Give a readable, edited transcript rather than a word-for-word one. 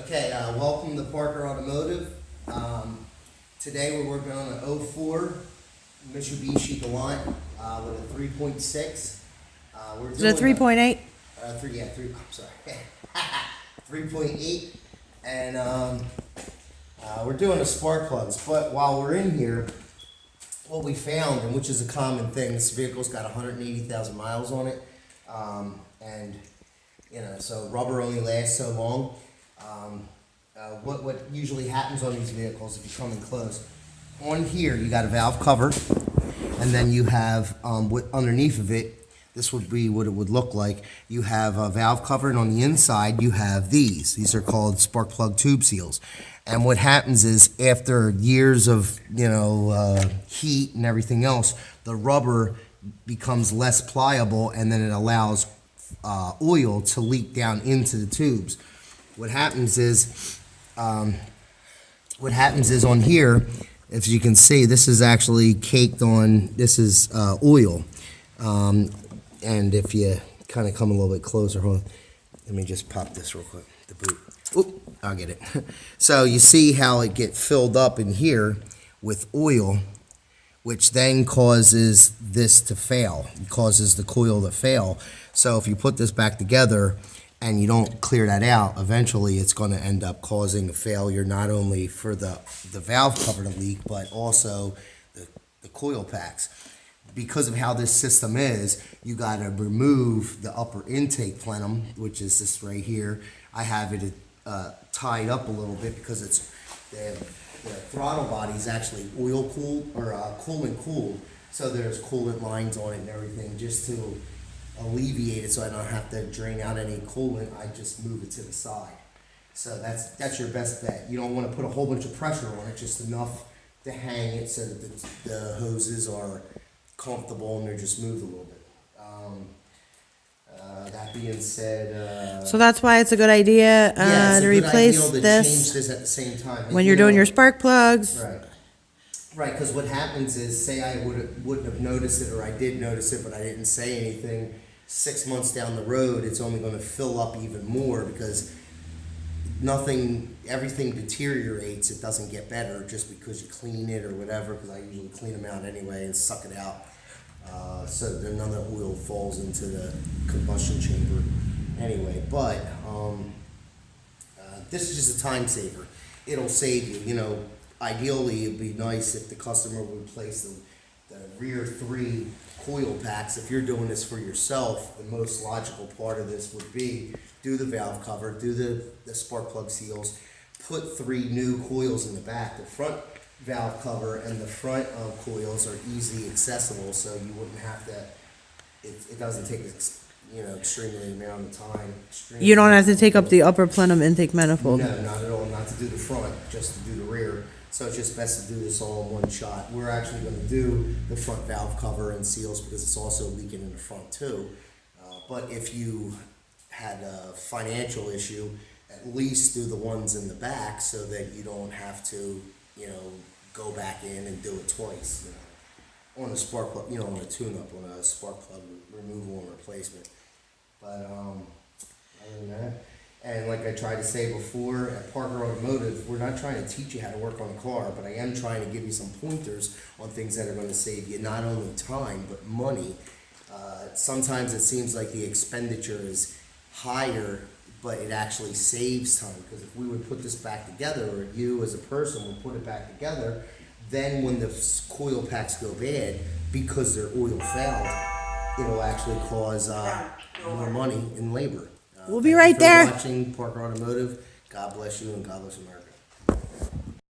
Okay, welcome to Parker Automotive. Today we're working on an '04 Mitsubishi Galant with a 3.6. Is it a 3.8? I'm sorry, 3.8, and we're doing the spark plugs. But while we're in here, what we found, and which is a common thing, this vehicle's got 180,000 miles on it, and so rubber only lasts so long. What usually happens on these vehicles, if you come in close, on here you got a valve cover, and then you have underneath of it, this would be what it would look like. You have a valve cover, and on the inside you have these. These are called spark plug tube seals. And what happens is, after years of heat and everything else, the rubber becomes less pliable, and then it allows oil to leak down into the tubes. What happens is on here, as you can see, this is actually caked on. This is oil. And if you kind of come a little bit closer, hold on. Let me just pop this real quick. The boot. Oop, I'll get it. So you see how it get filled up in here with oil, which then causes this to fail. It causes the coil to fail. So if you put this back together and you don't clear that out, eventually it's going to end up causing a failure, not only for the valve cover to leak, but also the coil packs. Because of how this system is, you got to remove the upper intake plenum, which is this right here. I have it tied up a little bit because it's the throttle body is actually oil cooled or coolant cooled, so there's coolant lines on it and everything, just to alleviate it, so I don't have to drain out any coolant. I just move it to the side. So that's your best bet. You don't want to put a whole bunch of pressure on it, just enough to hang it so that the hoses are comfortable and they're just moved a little bit. That being said, So that's why it's a good idea yeah, it's to a good replace idea to this change this at the same time when you're doing your spark plugs. Right, because what happens is, say I wouldn't have noticed it, or I did notice it, but I didn't say anything. 6 months down the road, it's only going to fill up even more, because everything deteriorates. It doesn't get better just because you clean it or whatever, because I usually clean them out anyway and suck it out, so that none of the oil falls into the combustion chamber anyway. But this is just a time saver. It'll save you, Ideally, it'd be nice if the customer would replace the rear 3 coil packs. If you're doing this for yourself, the most logical part of this would be do the valve cover, do the spark plug seals, put 3 new coils in the back. The front valve cover and the front coils are easily accessible, so you wouldn't have to. It doesn't take extremely amount of time. You don't have to take up the upper plenum intake manifold. No, not at all. Not to do the front, just to do the rear. So it's just best to do this all in one shot. We're actually going to do the front valve cover and seals because it's also leaking in the front too. But if you had a financial issue, at least do the ones in the back so that you don't have to, go back in and do it twice. On a spark plug, on a tune-up, on a spark plug removal and replacement. But other than that. And like I tried to say before, at Parker Automotive, we're not trying to teach you how to work on a car, but I am trying to give you some pointers on things that are going to save you not only time, but money. Sometimes it seems like the expenditure is higher, but it actually saves time. Because if we would put this back together, or you as a person would put it back together, then when the coil packs go bad, because their oil failed, it'll actually cause more money in labor. We'll be right there. Thank you for watching Parker Automotive. God bless you and God bless America.